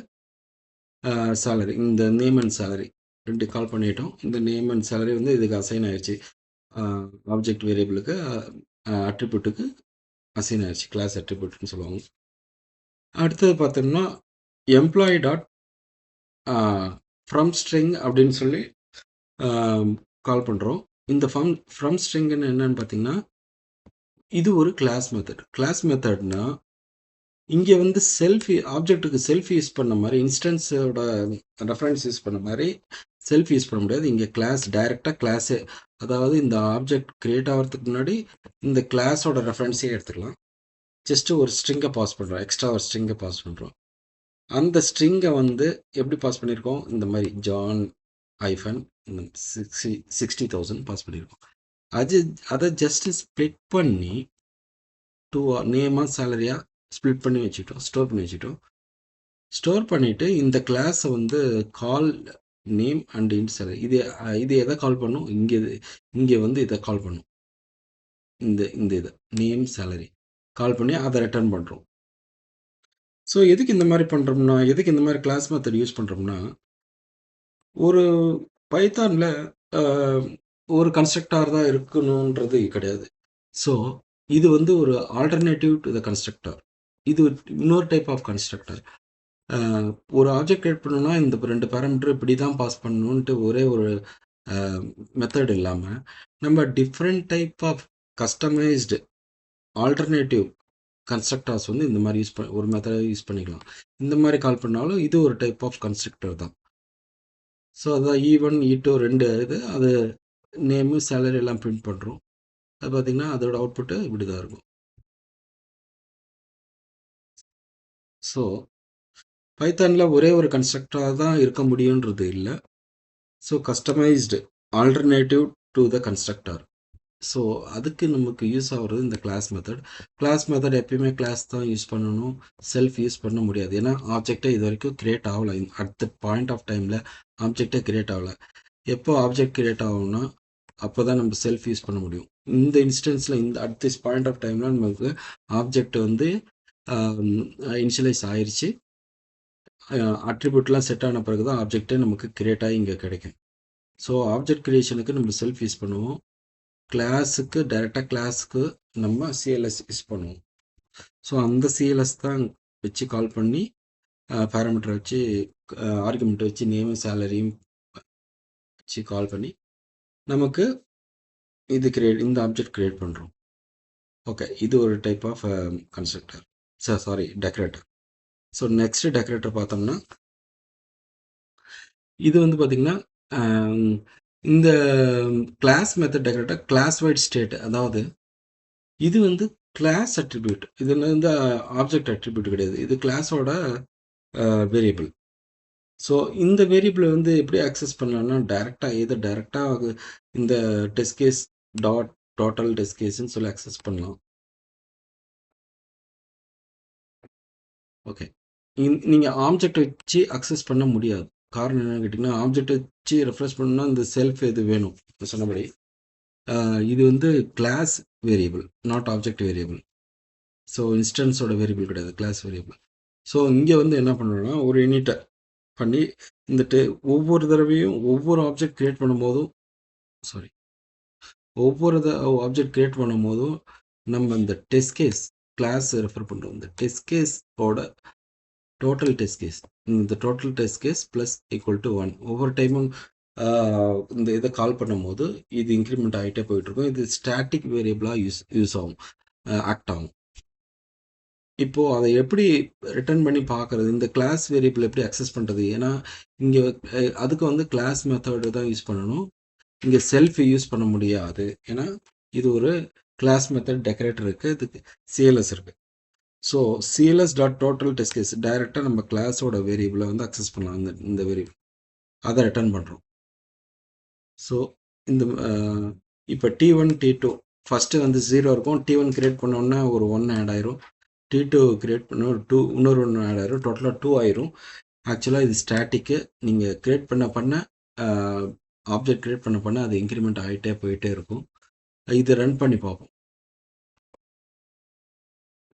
salary, இந்த நேம் அண்ட் சேலரி 2 கால் பண்ணிட்டோம். இந்த நேம் அண்ட் சேலரி வந்து இதுக்கு அசைன் ஆயிடுச்சு, ஆப்ஜெக்ட் வேரியபிளுக்கு, அட்ரிபியூட்டுக்கு அசைன் ஆயிடுச்சு, கிளாஸ் அட்ரிபியூட்னு சொல்லுவாங்க. அடுத்தது பார்த்தோம்னா எம்ப்ளாயி டாட் ஃப்ரம் ஸ்ட்ரிங் அப்படின்னு சொல்லி கால் பண்ணுறோம். இந்த ஃப்ரம் ஸ்ட்ரிங்னு என்னன்னு பார்த்தீங்கன்னா, இது ஒரு கிளாஸ் மெத்தட். கிளாஸ் மெத்தட்னா இங்கே வந்து ஆப்ஜெக்ட்டுக்கு செல்ஃப் யூஸ் பண்ண மாதிரி, இன்ஸ்டன்ஸோட ரெஃபரன்ஸ் யூஸ் பண்ண மாதிரி செல்ஃப் யூஸ் பண்ண முடியாது. இங்கே கிளாஸ் டைரெக்டாக கிளாஸே, அதாவது இந்த ஆப்ஜெக்ட் கிரியேட் ஆகிறதுக்கு முன்னாடி இந்த கிளாஸோட ரெஃபரன்ஸே எடுத்துக்கலாம். ஜஸ்ட்டு ஒரு ஸ்ட்ரிங்கை பாஸ் பண்ணுறோம், எக்ஸ்ட்ரா ஒரு ஸ்ட்ரிங்கை பாஸ் பண்ணுறோம். அந்த ஸ்ட்ரிங்கை வந்து எப்படி பாஸ் பண்ணியிருக்கோம்? இந்த மாதிரி ஜான் ஐஃபன் 60,000 பாஸ் பண்ணியிருக்கோம். அதை ஜஸ்ட்டு ஸ்ப்ளிட் பண்ணி நேமாக சேலரியாக ஸ்ப்ளிட் பண்ணி வச்சுட்டோம், ஸ்டோர் பண்ணி வச்சுட்டோம். ஸ்டோர் பண்ணிவிட்டு இந்த கிளாஸை வந்து call name and int salary, இது எதை கால் பண்ணும்? இங்கே வந்து இதை கால் பண்ணும், இந்த இதை நேம் சேலரி கால் பண்ணி அதை ரிட்டர்ன் பண்ணுறோம். ஸோ எதுக்கு இந்த மாதிரி பண்ணுறோம்னா, எதுக்கு இந்த மாதிரி கிளாஸ் மெத்தட் யூஸ் பண்ணுறோம்னா, ஒரு பைத்தானில் ஒரு கன்ஸ்ட்ரக்டார் தான் இருக்கணுன்றது கிடையாது. ஸோ இது வந்து ஒரு ஆல்டர்னேட்டிவ் டு த கன்ஸ்ட்ரக்டார். இது இன்னொரு டைப் ஆஃப் கன்ஸ்ட்ரக்டர். ஒரு ஆப்ஜெக்ட் கிரியேட் பண்ணணும்னா இந்த 2 பேராமீட்டர் இப்படி தான் பாஸ் பண்ணணுன்ட்டு ஒரே ஒரு மெத்தட் இல்லாமல், நம்ம different type of customized alternative constructors வந்து இந்த மாதிரி ஒரு மெத்தடை யூஸ் பண்ணிக்கலாம். இந்த மாதிரி கால் பண்ணாலும் இது ஒரு டைப் ஆஃப் கன்ஸ்ட்ரக்டர் தான். ஸோ அதான் E1 E2 2 அது நேமு சேலரி எல்லாம் பிரிண்ட் பண்ணுறோம். அது பார்த்திங்கன்னா அதோட அவுட்புட்டு இப்படி தான் இருக்கும். ஸோ பைத்தானில் ஒரே ஒரு கன்ஸ்ட்ரக்டராக தான் இருக்க முடியுன்றது இல்லை. So customised alternative to the constructor. So அதுக்கு நமக்கு யூஸ் ஆகிறது இந்த கிளாஸ் மெத்தட் எப்பயுமே கிளாஸ் தான் யூஸ் பண்ணணும், செல்ஃப் யூஸ் பண்ண முடியாது. ஏன்னா ஆப்ஜெக்டே இது வரைக்கும் கிரியேட் ஆகலை. அட் த பாயிண்ட் ஆஃப் டைமில் ஆப்ஜெக்டே கிரியேட் ஆகலை. எப்போ ஆப்ஜெக்ட் கிரியேட் ஆகும்னா அப்போ தான் நம்ம செல்ஃப் யூஸ் பண்ண முடியும். இந்த இன்ஸ்டன்ஸில் அட் திஸ் பாயிண்ட் ஆஃப் டைமில் நமக்கு ஆப்ஜெக்ட் வந்து இனிஷியலைஸ் ஆயிடுச்சு, அட்ரிபியூட்லாம் செட் ஆன பிறகு தான் ஆப்ஜெக்டே நமக்கு கிரியேட் ஆகி இங்கே கிடைக்கும். ஸோ ஆப்ஜெக்ட் கிரியேஷனுக்கு நம்ம செல்ஃப் யூஸ் பண்ணுவோம், கிளாஸுக்கு டைரெக்டாக கிளாஸுக்கு நம்ம சிஎல்எஸ் யூஸ் பண்ணுவோம். ஸோ அந்த சிஎல்எஸ் தான் வச்சு கால் பண்ணி பேராமீட்டரை வச்சு ஆர்குமெண்ட்டை வச்சு நேமும் சேலரியும் வச்சு கால் பண்ணி நமக்கு இந்த ஆப்ஜெக்ட் கிரியேட் பண்ணுறோம். ஓகே, இது ஒரு type of constructor, sorry decorator. So next decorator பார்த்தோம்னா, இது வந்து பார்த்திங்கன்னா இந்த class method decorator class wide state, அதாவது இது வந்து கிளாஸ் அட்ரிபியூட், இது வந்து ஆப்ஜெக்ட் அட்ரிபியூட் கிடையாது, இது கிளாஸோட வேரியபிள். ஸோ இந்த வேரியபிளை வந்து எப்படி ஆக்சஸ் பண்ணலாம்னா டைரெக்டாக இந்த test case dot total test கேஸ்ன்னு சொல்லி ஆக்சஸ் பண்ணலாம். ஓகே, நீங்கள் ஆப்ஜெக்ட் வச்சு அக்சஸ் பண்ண முடியாது. காரணம் என்னன்னு கேட்டிங்கன்னா, ஆப்ஜெக்ட் வச்சு ரெஃப்ரெஷ் பண்ணால் இந்த செல்ஃப் இது வேணும் சொன்னபடி. இது வந்து class variable, not object variable. So இன்ஸ்டன்ஸோட வேரியபிள் கிடையாது, கிளாஸ் வேரியபிள். ஸோ இங்கே வந்து என்ன பண்ணுறோன்னா, ஒரு யூனிட்டை பண்ணி இந்த ஒவ்வொரு தடவையும் ஒவ்வொரு ஆப்ஜெக்ட் கிரியேட் பண்ணும்போதும் ஆப்ஜெக்ட் கிரியேட் பண்ணும்போதும் நம்ம இந்த டெஸ்ட் கேஸ் கிளாஸ் ரெஃபர் பண்ணுறோம். இந்த டெஸ்ட் கேஸோட டோட்டல் டெஸ்ட் கேஸ், இந்த total test case plus equal to 1 ஒவ்வொரு டைமும் இந்த இதை கால் பண்ணும்போது இது இன்க்ரிமெண்ட் ஆகிட்டே போயிட்டுருக்கும். இது ஸ்டாட்டிக் வேரியபிளாக யூஸ் ஆகும், ஆக்ட் ஆகும். இப்போது அதை எப்படி ரிட்டர்ன் பண்ணி பார்க்குறது, இந்த கிளாஸ் வேரியபிள் எப்படி அக்சஸ் பண்ணுறது? ஏன்னா இங்கே அதுக்கு வந்து கிளாஸ் மெத்தடு தான் யூஸ் பண்ணணும். இங்கே செல்ஃப் யூஸ் பண்ண முடியாது, ஏன்னா இது ஒரு கிளாஸ் மெத்தட் டெக்கரேட்டர் இருக்குது, இதுக்கு சிஎல்எஸ் இருக்குது. So CLS dot total test case டைரெக்டாக நம்ம கிளாஸோட வேரியபிளை வந்து அக்சஸ் பண்ணலாம். இந்த வேரியபிள் அதை ரிட்டர்ன் பண்ணுறோம். ஸோ இந்த இப்போ T1 T2 ஃபஸ்ட்டு வந்து 0 இருக்கும். T1 கிரியேட் பண்ணோன்னா ஒரு 1 ஆட் ஆயிரும். T2 கிரியேட் பண்ண ஒரு 2, இன்னொரு 1 ஆட் ஆயிரும். டோட்டலாக 2 ஆயிரும். ஆக்சுவலாக இது ஸ்டாட்டிக்கு. நீங்கள் கிரியேட் பண்ண ஆப்ஜெக்ட் கிரியேட் பண்ண அது இன்க்ரிமெண்ட் ஆகிட்டே போயிட்டே இருக்கும். இது ரன் பண்ணி பார்ப்போம்.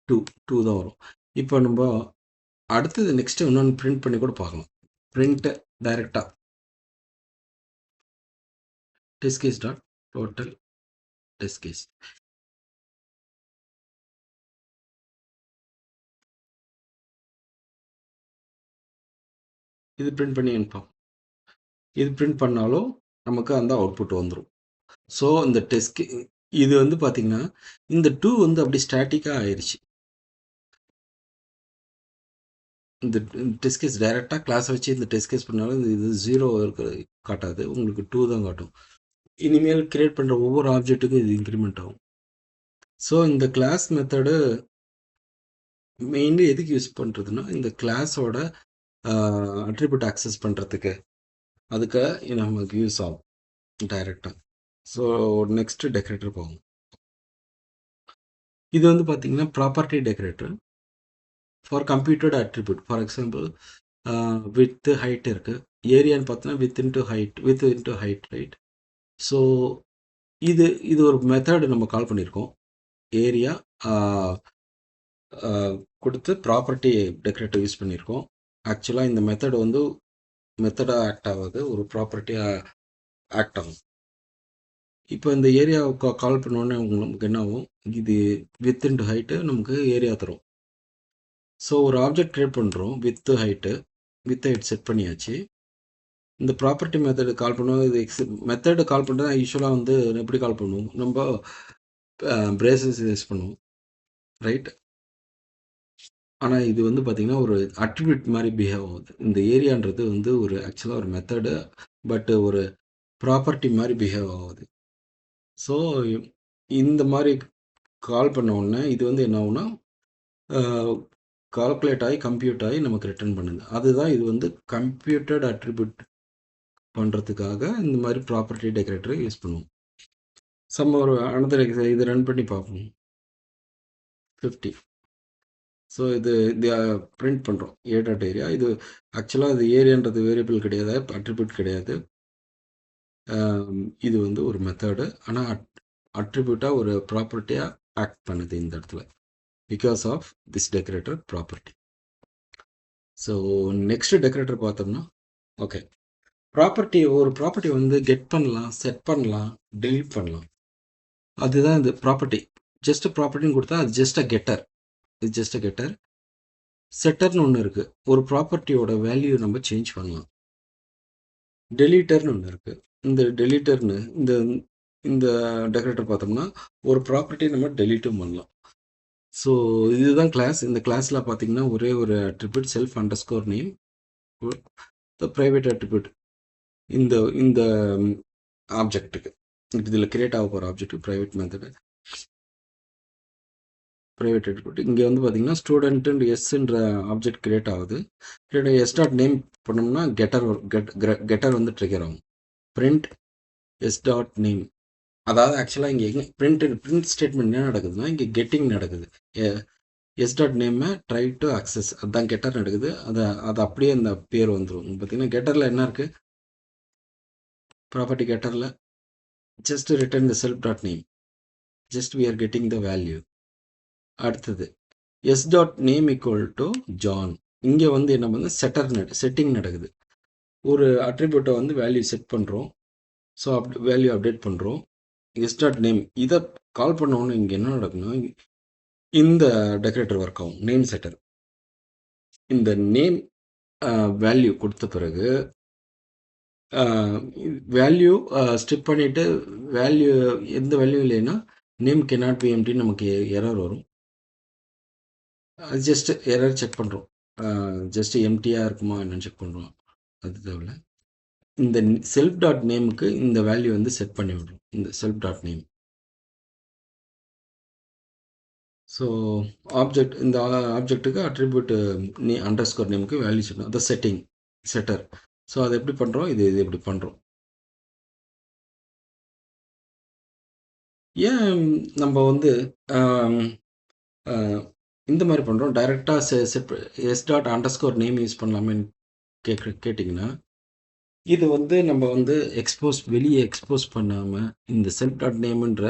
2 தான் வரும். இப்போ நம்ம அடுத்தது நெக்ஸ்ட்டு இன்னொன்று பிரிண்ட் பண்ணி கூட பார்க்கலாம். பிரிண்ட்டு டைரெக்டாக test case dot total test case. இது பிரிண்ட் பண்ணி அனுப்போம். இது பிரிண்ட் பண்ணாலும் நமக்கு அந்த அவுட்புட் வந்துடும். ஸோ இந்த டெஸ்ட் இது வந்து பார்த்தீங்கன்னா, இந்த 2 வந்து அப்படி ஸ்டாட்டிக்காக ஆயிடுச்சு. இந்த டெஸ்ட் கேஸ் டைரெக்டாக கிளாஸ் வச்சு இந்த டெஸ்ட் கேஸ் பண்ணாலும் இது 0 காட்டாது, உங்களுக்கு 2 தான் காட்டும். இனிமேல் கிரியேட் பண்ணுற ஒவ்வொரு ஆப்ஜெக்ட்டுக்கும் இது இன்க்ரிமெண்ட் ஆகும். ஸோ இந்த கிளாஸ் மெத்தடு மெயின்லி எதுக்கு யூஸ் பண்ணுறதுன்னா, இந்த கிளாஸோட அட்ரிபியூட் ஆக்சஸ் பண்ணுறதுக்கு, அதுக்கு நமக்கு யூஸ் ஆகும் டைரெக்டாக. ஸோ நெக்ஸ்ட்டு டெக்கரேட்டர் போகும். இது வந்து பார்த்தீங்கன்னா property decorator for computed attribute. For example width height இருக்குது, ஏரியான்னு பார்த்தோன்னா width into height right. So இது ஒரு மெத்தடு நம்ம கால் பண்ணியிருக்கோம். ஏரியா கொடுத்து ப்ராப்பர்ட்டி டெக்கரேட்டர் யூஸ் பண்ணியிருக்கோம். ஆக்சுவலாக இந்த மெத்தடு வந்து மெத்தடாக ஆக்ட் ஆகாது, ஒரு ப்ராப்பர்ட்டியாக ஆக்ட் ஆகும். இப்போ இந்த ஏரியாவுக்கு கால் பண்ணோன்னே நமக்கு என்ன ஆகும், இது வித் இன்ட்டு ஹைட்டு நமக்கு ஏரியா தரும். ஸோ ஒரு ஆப்ஜெக்ட் க்ரியேட் பண்ணுறோம், வித் ஹைட் செட் பண்ணியாச்சு. இந்த ப்ராப்பர்ட்டி மெத்தடு கால் பண்ணுவோம். இது மெத்தடு கால் பண்ணுறது யூஸ்வலாக வந்து எப்படி கால் பண்ணுவோம், நம்ம பிரேசஸ் யூஸ் பண்ணுவோம், ரைட். ஆனால் இது வந்து பார்த்திங்கன்னா ஒரு அட்ரிபியூட் மாதிரி பிஹேவ் ஆகுது. இந்த ஏரியான்றது வந்து ஒரு ஆக்சுவலாக ஒரு மெத்தடு, பட் ஒரு ப்ராப்பர்ட்டி மாதிரி பிஹேவ் ஆகுது. ஸோ இந்த மாதிரி கால் பண்ண உடனே இது வந்து என்ன ஆகுனா கால்குலேட் ஆகி கம்ப்யூட் ஆகி நமக்கு ரிட்டர்ன் பண்ணுது. அதுதான் இது வந்து கம்ப்யூட்டட் அட்ரிபியூட் பண்ணுறதுக்காக இந்த மாதிரி ப்ராப்பர்ட்டி டெக்கரேட்டரை யூஸ் பண்ணுவோம். ஒரு அனதர் இது ரன் பண்ணி பார்ப்போம். 50. ஸோ இது பிரிண்ட் பண்ணுறோம் ஏ டாட் ஏரியா. இது ஆக்சுவலாக இது ஏரியான்றது வேரியபிள் கிடையாது, அட்ரிபியூட் கிடையாது. இது வந்து ஒரு மெத்தடு, ஆனால் அட்ரிபியூட்டாக ஒரு ப்ராப்பர்ட்டியாக ஆக்ட் பண்ணுது இந்த இடத்துல, because of this decorator property. So next decorator பார்த்தோம்னா, ஓகே, ஒரு ப்ராப்பர்ட்டி வந்து கெட் பண்ணலாம், செட் பண்ணலாம், டெலீட் பண்ணலாம். அதுதான் இந்த ப்ராப்பர்ட்டி. ஜஸ்ட் ப்ராப்பர்ட்டின்னு கொடுத்தா அது ஜஸ்ட் அ கெட்டர். இது ஜஸ்ட் அ கெட்டர். செட்டர்னு ஒன்று இருக்குது, ஒரு ப்ராப்பர்ட்டியோட வேல்யூ நம்ம சேஞ்ச் பண்ணலாம். டெலீட்டர்னு ஒன்று இருக்குது. இந்த டெலீட்டர்னு இந்த டெக்கரேட்டர் பார்த்தோம்னா ஒரு ப்ராப்பர்ட்டி நம்ம டெலீட்டும் பண்ணலாம். ஸோ இதுதான் கிளாஸ். இந்த கிளாஸில் பார்த்தீங்கன்னா ஒரே ஒரு attribute self underscore name, private attribute இந்த இந்த ஆப்ஜெக்ட்டுக்கு, இதில் கிரியேட் ஆக போகிற ஆப்ஜெக்ட்டுக்கு ப்ரைவேட் மெத்தடு, ப்ரைவேட் அட்ரிபியூட். இங்கே வந்து பார்த்தீங்கன்னா ஸ்டூடெண்ட் அண்ட் எஸ்ன்ற ஆப்ஜெக்ட் கிரியேட் ஆகுது. கிரியேட் எஸ் டாட் நேம் பண்ணோம்னா கெட்டர் வந்து ட்ரிகர் ஆகும். பிரிண்ட் எஸ் டாட் நேம், அதாவது ஆக்சுவலாக இங்கே எங்கே பிரிண்ட் ஸ்டேட்மெண்ட் என்ன நடக்குதுன்னா இங்கே கெட்டிங் நடக்குது. எஸ் டாட் நேமை ட்ரை டு அக்சஸ், அதுதான் கெட்டர் நடக்குது. அது அப்படியே அந்த பேர் வந்துடும். பார்த்தீங்கன்னா கெட்டரில் என்ன இருக்குது, ப்ராப்பர்ட்டி கெட்டரில் just return the self dot name, just we are getting the value. அடுத்தது s dot name equal to John. இங்கே வந்து என்ன பண்ணு செட்டிங் நடக்குது. ஒரு அட்ரிபியூட்டை வந்து வேல்யூ செட் பண்ணுறோம். ஸோ வேல்யூ அப்டேட் பண்ணுறோம். எஸ் டாட் நேம் இதை கால் பண்ணோன்னு இங்கே என்ன நடக்குன்னா இந்த டெக்கரேட்டர் ஒர்க் ஆகும். நேம் செட்டர் இந்த நேம் வேல்யூ கொடுத்த பிறகு வேல்யூ ஸ்ட்ரிப் பண்ணிவிட்டு வேல்யூ எந்த வேல்யூ இல்லைன்னா நேம் cannot be empty நமக்கு எரர் வரும். அது ஜஸ்ட் எரர் செக் பண்ணுறோம். ஜஸ்ட் எம்டியாக இருக்குமா என்னன்னு செக் பண்ணுறோம். அது தேவையில்ல. இந்த செல்ஃப் டாட் நேமுக்கு இந்த வேல்யூ வந்து செட் பண்ணி விடுறோம். இந்த self dot name. So object இந்த ஆப்ஜெக்ட்டுக்கு அட்ரிபியூட் அண்டர்ஸ்கோர் நேமுக்கு வேல்யூ செட், அந்த செட்டர். ஸோ அதை எப்படி பண்ணுறோம், இது எப்படி பண்ணுறோம். ஏன் நம்ம வந்து இந்த மாதிரி பண்ணுறோம், டைரெக்டாக s dot underscore name use பண்ணலாமேன்னு கேட்டிங்கன்னா, இது வந்து நம்ம வந்து வெளியே எக்ஸ்போஸ் பண்ணாமல் இந்த செல்ஃப் டாட் நேம்ன்ற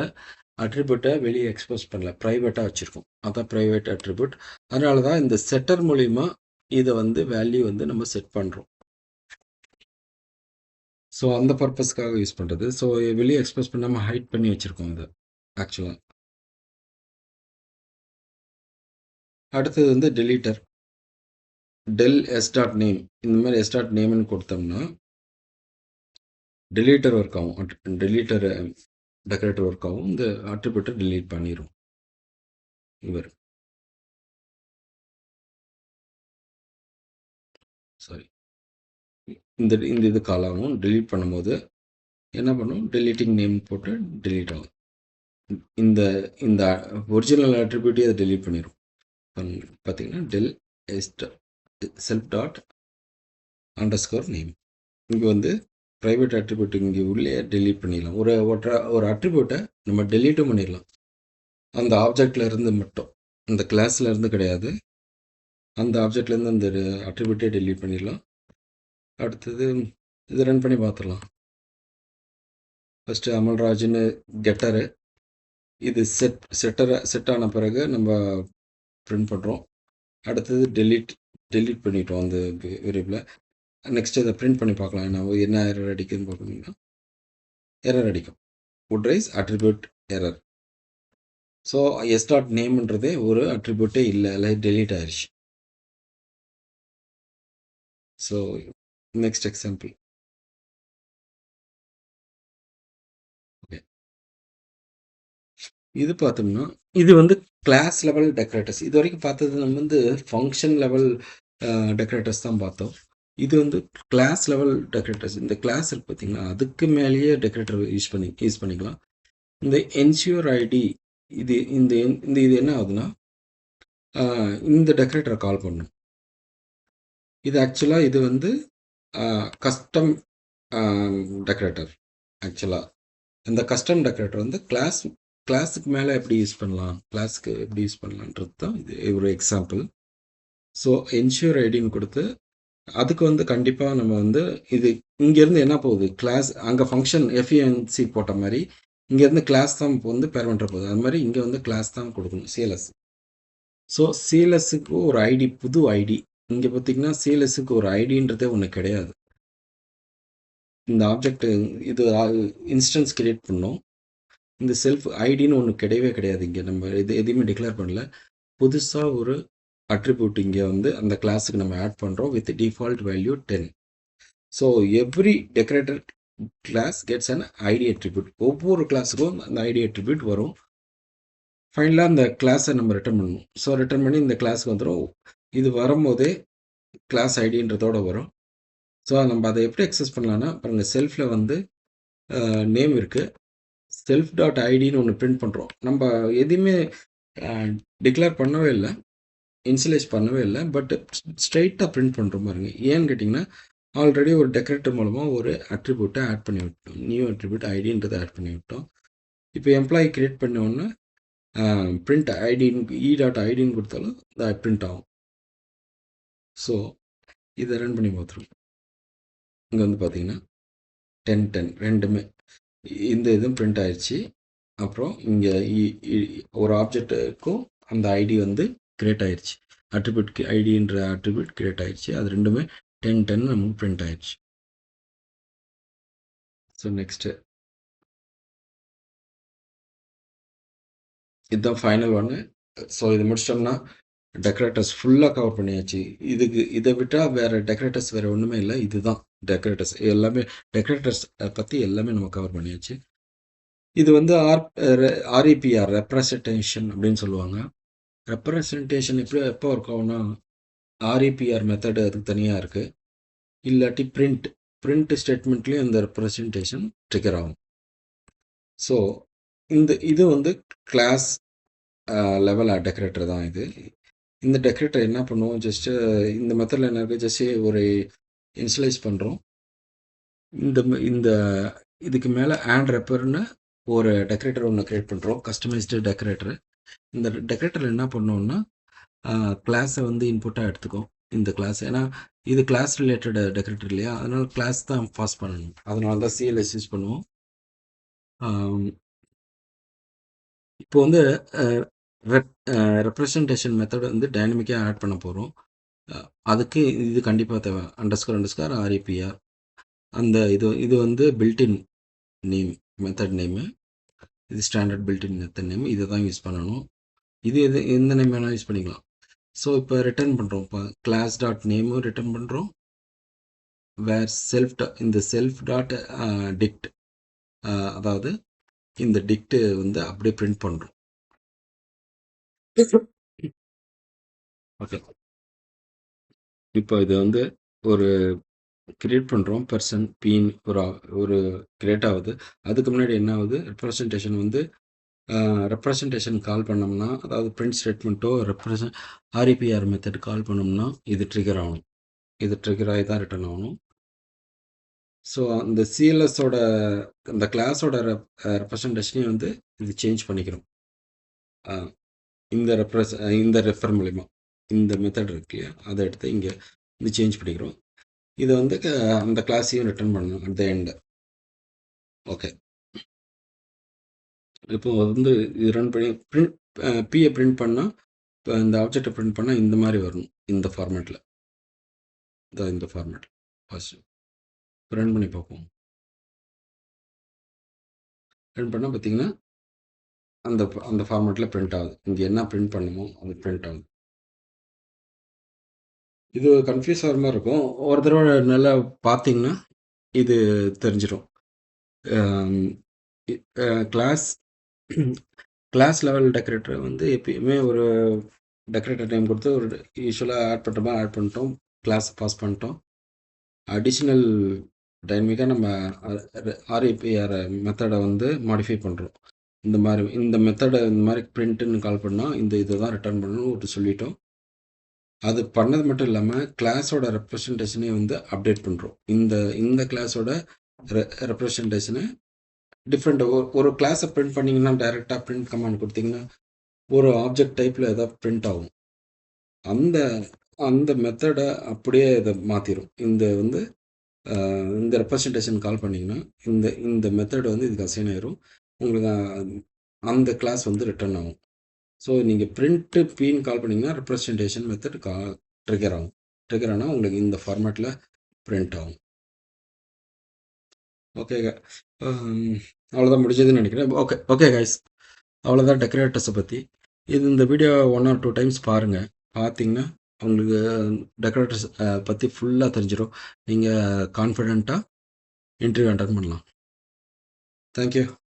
அட்ரிபியூட்டை வெளியே எக்ஸ்போஸ் பண்ணல, ப்ரைவேட்டாக வச்சுருக்கோம். அதான் ப்ரைவேட் அட்ரிபியூட். அதனால தான் இந்த செட்டர் மூலிமா இதை வந்து வேல்யூ வந்து நம்ம செட் பண்ணுறோம். ஸோ அந்த பர்பஸ்க்காக யூஸ் பண்ணுறது. ஸோ வெளியே எக்ஸ்போஸ் பண்ணாமல் ஹைட் பண்ணி வச்சுருக்கோம் இதை ஆக்சுவலாக. அடுத்தது வந்து டெலீட்டர், டெல் எஸ் டாட் நேம். இந்த மாதிரி எஸ் டாட் நேம்னு கொடுத்தோம்னா டெலீட்டர் ஒர்க் ஆகும். டெலீட்டர் டெக்கரேட்டர் ஒர்க் ஆகும். இந்த அட்ரிபியூட்டை டெலீட் பண்ணிடும் இவர். சாரி, இந்த இது கால் ஆகும். டெலீட் பண்ணும்போது என்ன பண்ணும், டெலீட்டிங் நேம் போட்டு டெலீட் ஆகும். இந்த இந்த ஒரிஜினல் அட்ரிபியூட்டே அதை டெலீட் பண்ணிடும். பார்த்தீங்கன்னா del S self dot underscore name. இங்கே வந்து ப்ரைவேட் அட்ரிபியூட் இங்கே உள்ளே டெலீட் பண்ணிடலாம். ஒரு அட்ரிபியூட்டை நம்ம டெலீட்டும் பண்ணிடலாம். அந்த ஆப்ஜெக்டில் இருந்து மட்டும், அந்த கிளாஸில் இருந்து கிடையாது. அந்த ஆப்ஜெக்ட்லேருந்து அந்த அட்ரிபியூட்டே டெலீட் பண்ணிடலாம். அடுத்தது இது ரன் பண்ணி பார்த்துடலாம். ஃபஸ்ட்டு அமல்ராஜ்னு கெட்டரு, இது செட் ஆன பிறகு நம்ம பிரிண்ட் பண்ணுறோம். அடுத்தது டெலீட் பண்ணிட்டோம் அந்த வேரியபிளை. நெக்ஸ்ட் இதை பிரிண்ட் பண்ணி பார்க்கலாம். என்ன எரர் அடிக்குதுன்னு பார்க்கணும்னா எரர் அடிக்கும். would raise attribute error. So s dot நேம்ன்றதே ஒரு அட்ரிபியூட்டே இல்லை, டெலீட் ஆயிடுச்சு. So next example. ஓகே, இது பார்த்தோம்னா இது வந்து கிளாஸ் லெவல் டெக்கரேட்டர்ஸ். இது வரைக்கும் பார்த்தது நம்ம வந்து ஃபங்க்ஷன் லெவல் டெக்கரேட்டர்ஸ் தான் பார்த்தோம். இது வந்து கிளாஸ் லெவல் டெக்கரேட்டர்ஸ். இந்த கிளாஸ் இருக்கு பார்த்தீங்கன்னா, அதுக்கு மேலேயே டெக்கரேட்டர் யூஸ் பண்ணிக்கலாம். இந்த என்ஷூர் ஐடி இது இது என்ன ஆகுதுன்னா இந்த டெக்கரேட்டரை கால் பண்ணும். இது ஆக்சுவலாக இது வந்து கஸ்டம் டெக்கரேட்டர். ஆக்சுவலாக இந்த கஸ்டம் டெக்கரேட்டர் வந்து கிளாஸுக்கு மேலே எப்படி யூஸ் பண்ணலான்றது தான் இது ஒரு எக்ஸாம்பிள். ஸோ என்ஷூர் ஐடின்னு கொடுத்து அதுக்கு வந்து கண்டிப்பாக நம்ம வந்து இது இங்கேருந்து என்ன போகுது, கிளாஸ் அங்கே ஃபங்க்ஷன் எஃப்இஎன்சி போட்ட மாதிரி இங்கேருந்து கிளாஸ் தான் இப்போ வந்து பெர்மெண்ட்ற போகுது. அது மாதிரி இங்கே வந்து கிளாஸ் தான் கொடுக்கணும், சிஎல்எஸ். ஸோ சிஎல்எஸ்க்கு ஒரு ஐடி, புது ஐடி. இங்கே பார்த்தீங்கன்னா சிஎல்எஸ்க்கு ஒரு ஐடின்றதே ஒன்று கிடையாது. இந்த ஆப்ஜெக்ட் இது இன்ஸ்டன்ஸ் கிரியேட் பண்ணோம். இந்த செல்ஃப் ஐடின்னு ஒன்று கிடையவே கிடையாது. இங்கே நம்ம எதையுமே டிக்ளேர் பண்ணல. புதுசாக ஒரு அட்ரிபியூட் இங்கே வந்து அந்த கிளாஸுக்கு நம்ம ஆட் பண்ணுறோம் with default value 10. So every decorator class gets an ID attribute. ஒவ்வொரு கிளாஸுக்கும் அந்த ஐடி அட்ரிபியூட் வரும். ஃபைனலாக அந்த கிளாஸை நம்ம ரிட்டர்ன் பண்ணணும். ஸோ ரிட்டர்ன் பண்ணி இந்த கிளாஸுக்கு வந்துடும். இது வரும்போதே கிளாஸ் ஐடின்றதோட வரும். ஸோ நம்ம அதை எப்படி அக்சஸ் பண்ணலான்னா, பாருங்கள், செல்ஃபில் வந்து நேம் இருக்குது. செல்ஃப் டாட் ஐடின்னு ஒன்று பிரிண்ட் பண்ணுறோம். நம்ம எதையுமே டிக்ளேர் பண்ணவே இல்லை, இன்சியலைஸ் பண்ணவே இல்லை, பட் ஸ்ட்ரைட்டாக பிரிண்ட் பண்ணுறோம் பாருங்க. ஏன்னு கேட்டிங்கன்னா, ஆல்ரெடி ஒரு டெக்கரேட்டர் மூலமாக ஒரு அட்ரிபியூட்டை ஆட் பண்ணி விட்டோம். நியூ அட்ரிபியூட் ஐடின்றதை ஆட் பண்ணி விட்டோம். இப்போ எம்ப்ளாயி கிரியேட் பண்ண உடனே பிரிண்ட் ஐடின்னு டாட் ஐடின்னு கொடுத்தாலும் பிரிண்ட் ஆகும். ஸோ இதை ரன் பண்ணி பார்த்துருவோம். இங்கே வந்து பார்த்தீங்கன்னா 10 ரெண்டுமே இந்த இதுவும் பிரிண்ட் ஆயிடுச்சு. அப்புறம் இங்கே ஒரு ஆப்ஜெக்ட்டுக்கும் அந்த ஐடி வந்து கிரியேட் ஆயிடுச்சு. அட்ரிபியூட் ஐடின்ற அட்ரிபியூட் கிரியேட் ஆயிடுச்சு. அது ரெண்டுமே 10 நமக்கு பிரிண்ட் ஆயிடுச்சு. ஸோ நெக்ஸ்ட்டு இதுதான் ஃபைனல் ஒன்று. ஸோ இது முடிச்சிட்டோம்னா டெக்கரேட்டர்ஸ் ஃபுல்லாக கவர் பண்ணியாச்சு. இதை விட்டால் வேறு டெக்கரேட்டர்ஸ் வேறு ஒன்றுமே இல்லை. இதுதான் டெக்கரேட்டர்ஸ் எல்லாமே. டெக்கரேட்டர்ஸ் பற்றி எல்லாமே நம்ம கவர் பண்ணியாச்சு. இது வந்து ஆர்இபிஆர் ரெப்ரசன்டேஷன் அப்படின்னு சொல்லுவாங்க. ரெப்ரசன்டேஷன் எப்போ ஒர்க் ஆகும்னா, ஆர்இபிஆர் மெத்தடு அதுக்கு தனியாக இருக்குது. இல்லாட்டி பிரிண்ட் ஸ்டேட்மெண்ட்லேயும் இந்த ரெப்ரசன்டேஷன் ட்ரிகர் ஆகும். ஸோ இது வந்து கிளாஸ் லெவல் டெக்கரேட்டர் தான் இது. இந்த டெக்கரேட்டர் என்ன பண்ணுவோம், ஜஸ்ட்டு இந்த மெத்தடில் என்ன இருக்குது, ஜஸ்ட்டு ஒரு இன்சலைஸ் பண்ணுறோம். இந்த இதுக்கு மேலே ஆண்ட் ரெப்பர்னு ஒரு டெக்கரேட்டர் ஒன்று க்ரியேட் பண்ணுறோம், கஸ்டமைஸ்டு டெக்கரேட்டர். இந்த டெக்கரேட்டர் என்ன பண்ணோம்னா, கிளாஸை வந்து இன்புட்டாக எடுத்துக்கும் இந்த கிளாஸ். ஏன்னா இது கிளாஸ் ரிலேட்டட் டெக்கரேட்டர் இல்லையா, அதனால் கிளாஸ் தான் பாஸ் பண்ணணும். அதனால தான் சிஎல்எஸ் யூஸ் பண்ணுவோம். இப்போ வந்து ரெப்ரசன்டேஷன் மெத்தட் வந்து டைனமிக்காக ஆட் பண்ண போகிறோம். அதுக்கு இது கண்டிப்பாக தேவை. __ ஆர்இபிஆர் அந்த இது வந்து பில்டின் நேம், மெத்தட் நேமு. இது ஸ்டாண்டர்ட் பில்டின் மெத்தட் நேம். இதை தான் யூஸ் பண்ணணும். இது எந்த நேம் வேணாலும் யூஸ் பண்ணிக்கலாம். ஸோ இப்போ ரிட்டர்ன் பண்ணுறோம். இப்போ கிளாஸ் டாட் நேமும் ரிட்டர்ன் பண்ணுறோம். வேர் இந்த செல்ஃப் டாட் டிக்ட், அதாவது இந்த டிக்ட்டு வந்து அப்படியே பிரிண்ட் பண்ணுறோம். ஓகே, இப்போ இது வந்து ஒரு கிரியேட் பண்ணுறோம். பர்சன் பீன் ஒரு கிரியேட் ஆகுது. அதுக்கு முன்னாடி என்ன ஆகுது, ரெப்ரசன்டேஷன் வந்து ரெப்ரசன்டேஷன் கால் பண்ணோம்னா, அதாவது பிரிண்ட் ஸ்டேட்மெண்ட்டோ ஆர்இபிஆர் மெத்தட் கால் பண்ணோம்னா இது ட்ரிகர் ஆகணும். இது ட்ரிகர் ஆகி தான் ரிட்டர்ன் ஆகணும். ஸோ அந்த சிஎல்எஸோட அந்த கிளாஸோட ரெப்ரசன்டேஷனையும் வந்து இது சேஞ்ச் பண்ணிக்கிறோம். இந்த ரெஃபர் மூலிமா இந்த மெத்தட் இருக்கு இல்லையா, அதை எடுத்து இங்கே இது சேஞ்ச் பண்ணிக்கிறோம். இதை வந்து அந்த கிளாஸையும் ரிட்டர்ன் பண்ணணும் அட் த எண்ட். ஓகே, இப்போ வந்து இது ரன் பண்ணி பியை பிரிண்ட் பண்ணால், இப்போ இந்த ஆப்ஜெக்டை பிரிண்ட் பண்ணால் இந்த மாதிரி வரணும். இந்த ஃபார்மேட்டில் இந்த ஃபார்மேட்டில் ஃபஸ்ட்டு ரன் பண்ணி பார்ப்போம். ரன் பண்ணால் பார்த்தீங்கன்னா அந்த ஃபார்மேட்டில் பிரிண்ட் ஆகுது. இங்கே என்ன பிரிண்ட் பண்ணுமோ அது பிரிண்ட் ஆகுது. இது கன்ஃபியூஸ் ஆகிற மாதிரி இருக்கும். ஒரு தடவை நல்லா பார்த்தீங்கன்னா இது தெரிஞ்சிடும். கிளாஸ் லெவல் டெக்கரேட்டர் வந்து எப்பயுமே ஒரு டெக்கரேட்டர் நேம் கொடுத்து ஒரு யூஸ்வலாக ஆட் பண்ணுறோமா, ஆட் பண்ணிட்டோம், கிளாஸ் பாஸ் பண்ணிட்டோம். அடிஷ்னல் டைனமிக்காக நம்ம ஆர்இபிஆர் மெத்தடை வந்து மாடிஃபை பண்ணுறோம். இந்த மெத்தடை இந்த மாதிரி பிரிண்ட்டுன்னு கால் பண்ணால் இதை தான் ரிட்டர்ன் பண்ணணும்னு ஒரு சொல்லிட்டோம். அது பண்ணது மட்டும் இல்லாமல் கிளாஸோட ரெப்ரசன்டேஷனே வந்து அப்டேட் பண்ணுறோம். இந்த கிளாஸோட ரெப்ரசன்டேஷனை டிஃப்ரெண்ட் ஒரு கிளாஸை பிரிண்ட் பண்ணிங்கன்னா, டைரெக்டாக பிரிண்ட் கமாண்ட் கொடுத்தீங்கன்னா ஒரு ஆப்ஜெக்ட் டைப்பில் எதாவது பிரிண்ட் ஆகும். அந்த மெத்தடை அப்படியே இதை மாற்றிடும். இந்த ரெப்ரசன்டேஷன் கால் பண்ணிங்கன்னா இந்த மெத்தட் வந்து இதுக்கு அசைன் ஆயிரும். உங்களுக்கு அந்த கிளாஸ் வந்து ரிட்டர்ன் ஆகும். ஸோ நீங்கள் பிரிண்ட்டு பீன் கால் பண்ணிங்கன்னா ரெப்ரசன்டேஷன் மெத்தட் ட்ரிகர் ஆகும். ட்ரிகர் ஆனால் உங்களுக்கு இந்த ஃபார்மேட்டில் பிரிண்ட் ஆகும். ஓகே, அவ்வளோதான் முடிஞ்சதுன்னு நினைக்கிறேன். ஓகே கைஸ், அவ்வளோதான் டெக்கரேட்டர்ஸை பற்றி. இந்த வீடியோ 1 or 2 டைம்ஸ் பாருங்கள். பார்த்தீங்கன்னா உங்களுக்கு டெக்கரேட்டர்ஸ் பற்றி ஃபுல்லாக தெரிஞ்சிடும். நீங்கள் கான்ஃபிடெண்ட்டாக இன்டர்வியூ அட்டன் பண்ணலாம். தேங்க்யூ.